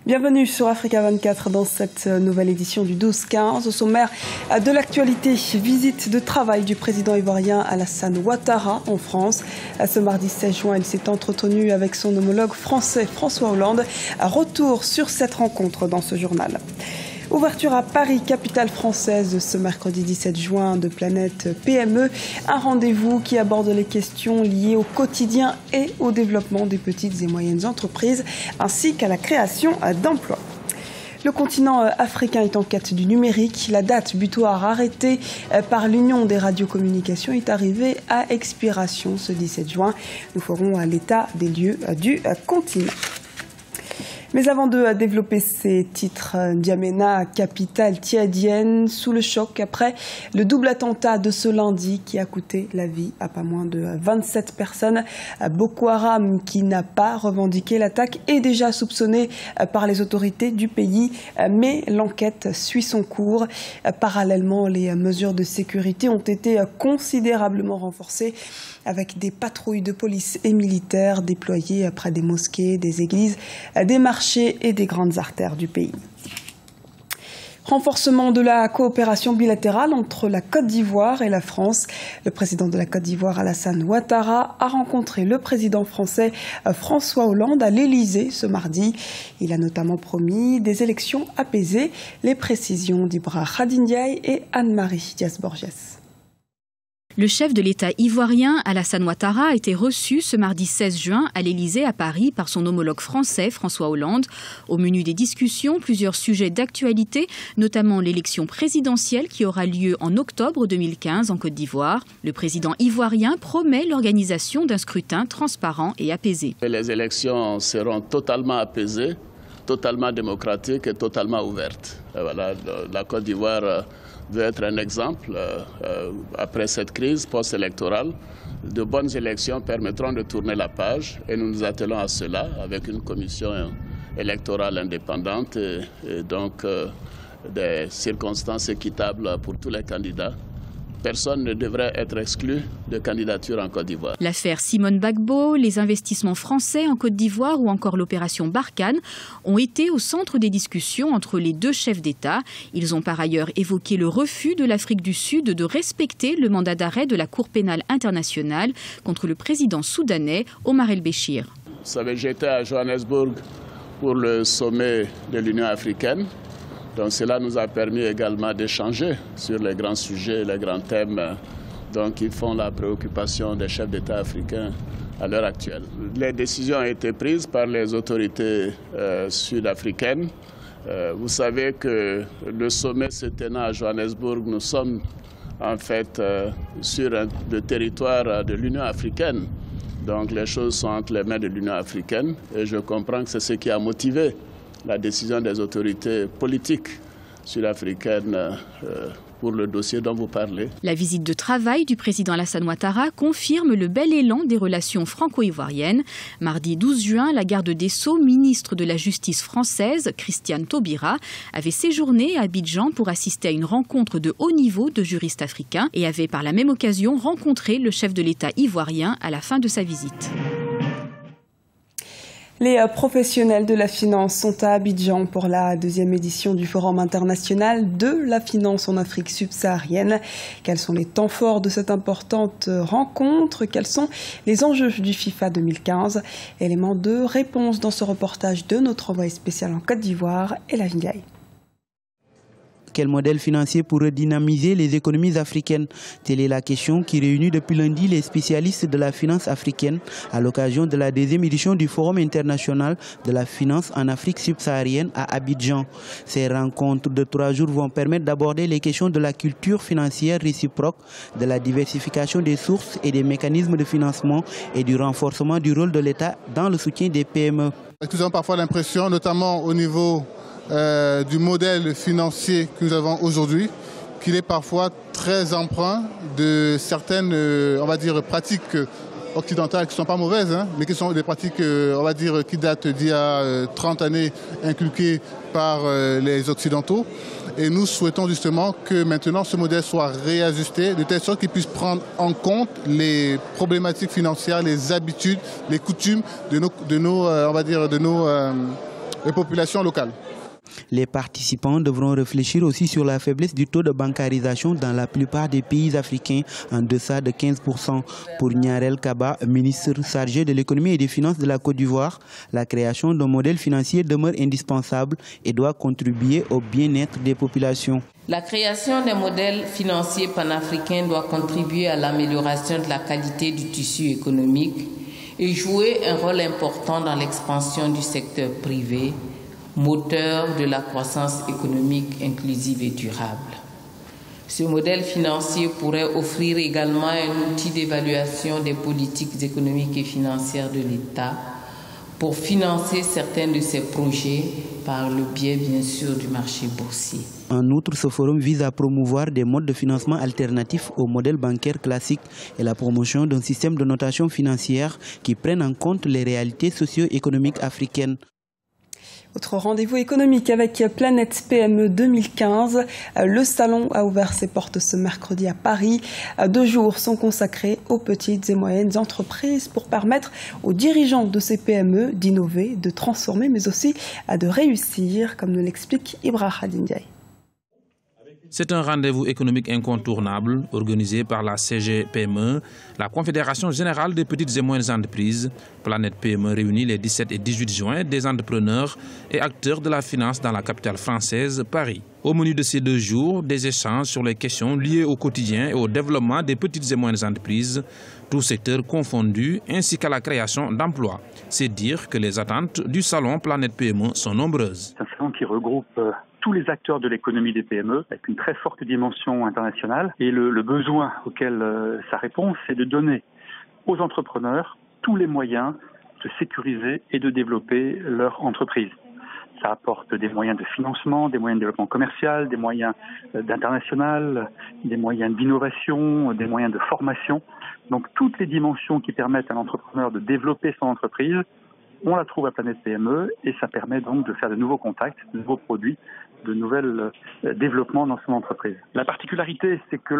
Bienvenue sur Africa 24 dans cette nouvelle édition du 12-15. Au sommaire de l'actualité, visite de travail du président ivoirien Alassane Ouattara en France. Ce mardi 16 juin, il s'est entretenu avec son homologue français François Hollande. Retour sur cette rencontre dans ce journal. Ouverture à Paris, capitale française, ce mercredi 17 juin de Planète PME. Un rendez-vous qui aborde les questions liées au quotidien et au développement des petites et moyennes entreprises, ainsi qu'à la création d'emplois. Le continent africain est en quête du numérique. La date butoir arrêtée par l'Union des radiocommunications est arrivée à expiration ce 17 juin. Nous ferons l'état des lieux du continent. Mais avant de développer ces titres, N'Djamena, capitale tchadienne, sous le choc après le double attentat de ce lundi qui a coûté la vie à pas moins de 27 personnes. Boko Haram, qui n'a pas revendiqué l'attaque, est déjà soupçonné par les autorités du pays, mais l'enquête suit son cours. Parallèlement, les mesures de sécurité ont été considérablement renforcées avec des patrouilles de police et militaires déployées près des mosquées, des églises, des marchés et des grandes artères du pays. Renforcement de la coopération bilatérale entre la Côte d'Ivoire et la France. Le président de la Côte d'Ivoire, Alassane Ouattara, a rencontré le président français François Hollande à l'Élysée ce mardi. Il a notamment promis des élections apaisées. Les précisions d'Ibra Khadindiaï et Anne-Marie Diaz-Borges. Le chef de l'État ivoirien, Alassane Ouattara, a été reçu ce mardi 16 juin à l'Élysée à Paris par son homologue français, François Hollande. Au menu des discussions, plusieurs sujets d'actualité, notamment l'élection présidentielle qui aura lieu en octobre 2015 en Côte d'Ivoire. Le président ivoirien promet l'organisation d'un scrutin transparent et apaisé. Les élections seront totalement apaisées, totalement démocratiques et totalement ouvertes. Voilà, la Côte d'Ivoire veut être un exemple après cette crise post-électorale. De bonnes élections permettront de tourner la page et nous nous attelons à cela avec une commission électorale indépendante et donc des circonstances équitables pour tous les candidats. Personne ne devrait être exclu de candidature en Côte d'Ivoire. L'affaire Simone Gbagbo, les investissements français en Côte d'Ivoire ou encore l'opération Barkhane ont été au centre des discussions entre les deux chefs d'État. Ils ont par ailleurs évoqué le refus de l'Afrique du Sud de respecter le mandat d'arrêt de la Cour pénale internationale contre le président soudanais Omar el-Béchir. Vous savez, j'étais à Johannesburg pour le sommet de l'Union africaine. Donc cela nous a permis également d'échanger sur les grands sujets, les grands thèmes qui font la préoccupation des chefs d'État africains à l'heure actuelle. Les décisions ont été prises par les autorités sud-africaines. Vous savez que le sommet se tenant à Johannesburg, nous sommes en fait sur le territoire de l'Union africaine. Donc les choses sont entre les mains de l'Union africaine et je comprends que c'est ce qui a motivé la décision des autorités politiques sud-africaines pour le dossier dont vous parlez. La visite de travail du président Alassane Ouattara confirme le bel élan des relations franco-ivoiriennes. Mardi 12 juin, la garde des Sceaux, ministre de la Justice française, Christiane Taubira, avait séjourné à Abidjan pour assister à une rencontre de haut niveau de juristes africains et avait par la même occasion rencontré le chef de l'État ivoirien à la fin de sa visite. Les professionnels de la finance sont à Abidjan pour la deuxième édition du Forum international de la finance en Afrique subsaharienne. Quels sont les temps forts de cette importante rencontre? Quels sont les enjeux du FIFA 2015? Élément de réponse dans ce reportage de notre envoyé spécial en Côte d'Ivoire, Ella Ndiaye. Quel modèle financier pourrait dynamiser les économies africaines? Telle est la question qui réunit depuis lundi les spécialistes de la finance africaine à l'occasion de la deuxième édition du Forum international de la finance en Afrique subsaharienne à Abidjan. Ces rencontres de 3 jours vont permettre d'aborder les questions de la culture financière réciproque, de la diversification des sources et des mécanismes de financement et du renforcement du rôle de l'État dans le soutien des PME. Nous avons parfois l'impression, notamment au niveau du modèle financier que nous avons aujourd'hui, qu'il est parfois très empreint de certaines, on va dire, pratiques occidentales qui ne sont pas mauvaises, mais qui sont des pratiques, on va dire, qui datent d'il y a 30 années inculquées par les Occidentaux. Et nous souhaitons justement que maintenant ce modèle soit réajusté de telle sorte qu'il puisse prendre en compte les problématiques financières, les habitudes, les coutumes de nos on va dire, de nos populations locales. Les participants devront réfléchir aussi sur la faiblesse du taux de bancarisation dans la plupart des pays africains, en deçà de 15%. Pour Nyarel Kaba, ministre chargé de l'économie et des finances de la Côte d'Ivoire, la création d'un modèle financier demeure indispensable et doit contribuer au bien-être des populations. La création d'un modèle financier panafricain doit contribuer à l'amélioration de la qualité du tissu économique et jouer un rôle important dans l'expansion du secteur privé, moteur de la croissance économique inclusive et durable. Ce modèle financier pourrait offrir également un outil d'évaluation des politiques économiques et financières de l'État pour financer certains de ses projets par le biais, bien sûr, du marché boursier. En outre, ce forum vise à promouvoir des modes de financement alternatifs au modèle bancaire classique et la promotion d'un système de notation financière qui prenne en compte les réalités socio-économiques africaines. Autre rendez-vous économique avec Planète PME 2015. Le salon a ouvert ses portes ce mercredi à Paris. 2 jours sont consacrés aux petites et moyennes entreprises pour permettre aux dirigeants de ces PME d'innover, de transformer, mais aussi de réussir, comme nous l'explique Ibrahim Ndiaye. C'est un rendez-vous économique incontournable organisé par la CGPME, la Confédération générale des petites et moyennes entreprises. Planète PME réunit les 17 et 18 juin des entrepreneurs et acteurs de la finance dans la capitale française, Paris. Au menu de ces 2 jours, des échanges sur les questions liées au quotidien et au développement des petites et moyennes entreprises, tous secteurs confondus, ainsi qu'à la création d'emplois. C'est dire que les attentes du salon Planète PME sont nombreuses. C'est un salon qui regroupe tous les acteurs de l'économie des PME, avec une très forte dimension internationale. Et le besoin auquel ça répond, c'est de donner aux entrepreneurs tous les moyens de sécuriser et de développer leur entreprise. Ça apporte des moyens de financement, des moyens de développement commercial, des moyens d'international, des moyens d'innovation, des moyens de formation. Donc toutes les dimensions qui permettent à l'entrepreneur de développer son entreprise, on la trouve à Planète PME et ça permet donc de faire de nouveaux contacts, de nouveaux produits, de nouveaux développements dans son entreprise. La particularité, c'est que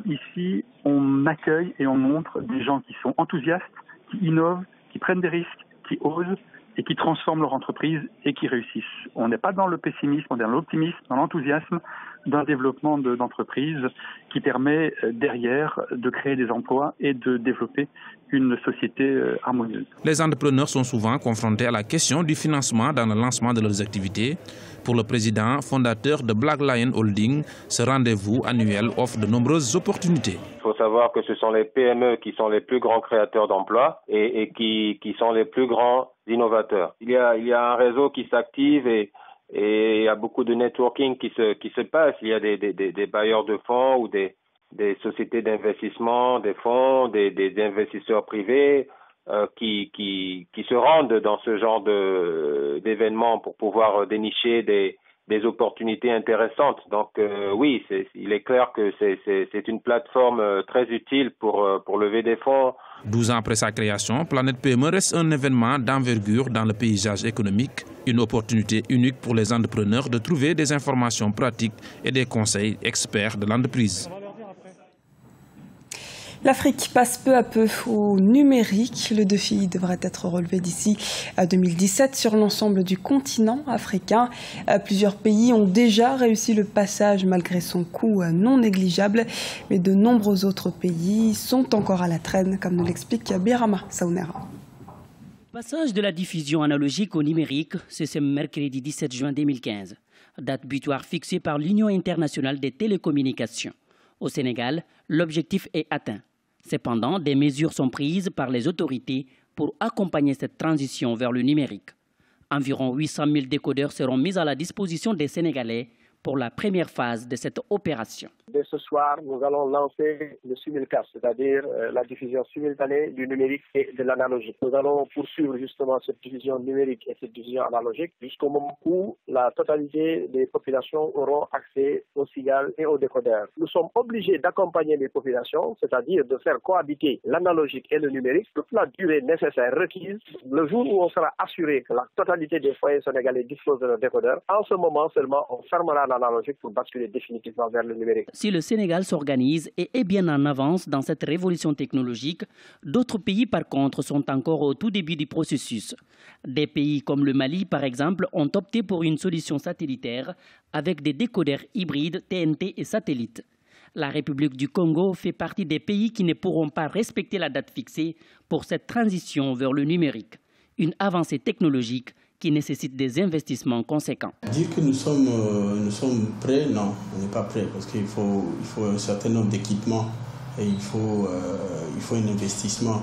ici, on accueille et on montre des gens qui sont enthousiastes, qui innovent, qui prennent des risques, qui osent et qui transforment leur entreprise et qui réussissent. On n'est pas dans le pessimisme, on est dans l'optimisme, dans l'enthousiasme d'un développement d'entreprise qui permet derrière de créer des emplois et de développer une société harmonieuse. Les entrepreneurs sont souvent confrontés à la question du financement dans le lancement de leurs activités. Pour le président fondateur de Black Lion Holding, ce rendez-vous annuel offre de nombreuses opportunités. Il faut savoir que ce sont les PME qui sont les plus grands créateurs d'emplois et qui sont les plus grands innovateurs. Il y a un réseau qui s'active et il y a beaucoup de networking qui se passe. Il y a des bailleurs de fonds ou des sociétés d'investissement, des fonds, des investisseurs privés qui se rendent dans ce genre d'événements pour pouvoir dénicher des opportunités intéressantes. Donc oui, il est clair que c'est une plateforme très utile pour lever des fonds. 12 ans après sa création, Planète PME reste un événement d'envergure dans le paysage économique, une opportunité unique pour les entrepreneurs de trouver des informations pratiques et des conseils experts de l'entreprise. L'Afrique passe peu à peu au numérique. Le défi devrait être relevé d'ici à 2017 sur l'ensemble du continent africain. Plusieurs pays ont déjà réussi le passage malgré son coût non négligeable. Mais de nombreux autres pays sont encore à la traîne, comme nous l'explique Birama Saounera. Le passage de la diffusion analogique au numérique, c'est ce mercredi 17 juin 2015. Date butoir fixée par l'Union internationale des télécommunications. Au Sénégal, l'objectif est atteint. Cependant, des mesures sont prises par les autorités pour accompagner cette transition vers le numérique. Environ 800 000 décodeurs seront mis à la disposition des Sénégalais pour la première phase de cette opération. Dès ce soir, nous allons lancer le simulcast, c'est-à-dire la diffusion simultanée du numérique et de l'analogique. Nous allons poursuivre justement cette diffusion numérique et cette diffusion analogique jusqu'au moment où la totalité des populations auront accès au signal et au décodeur. Nous sommes obligés d'accompagner les populations, c'est-à-dire de faire cohabiter l'analogique et le numérique toute la durée nécessaire requise. Le jour où on sera assuré que la totalité des foyers sénégalais disposent de leur décodeur, en ce moment seulement on fermera la l'analogique pour basculer définitivement vers le numérique. Si le Sénégal s'organise et est bien en avance dans cette révolution technologique, d'autres pays par contre sont encore au tout début du processus. Des pays comme le Mali par exemple ont opté pour une solution satellitaire avec des décodeurs hybrides TNT et satellites. La République du Congo fait partie des pays qui ne pourront pas respecter la date fixée pour cette transition vers le numérique. Une avancée technologique qui nécessite des investissements conséquents. Dire que nous sommes prêts, non, on n'est pas prêts parce qu'il faut un certain nombre d'équipements et il faut un investissement.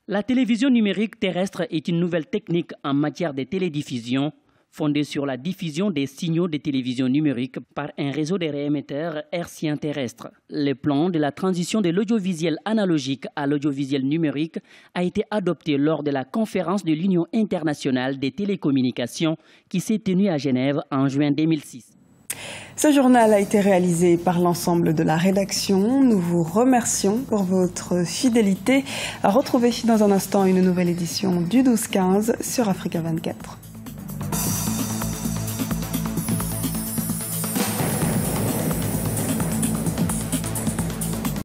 La télévision numérique terrestre est une nouvelle technique en matière de télédiffusion fondée sur la diffusion des signaux de télévision numérique par un réseau de réémetteurs hertziens terrestres. Le plan de la transition de l'audiovisuel analogique à l'audiovisuel numérique a été adopté lors de la conférence de l'Union internationale des télécommunications qui s'est tenue à Genève en juin 2006. Ce journal a été réalisé par l'ensemble de la rédaction. Nous vous remercions pour votre fidélité. À retrouver dans un instant une nouvelle édition du 12-15 sur Africa 24.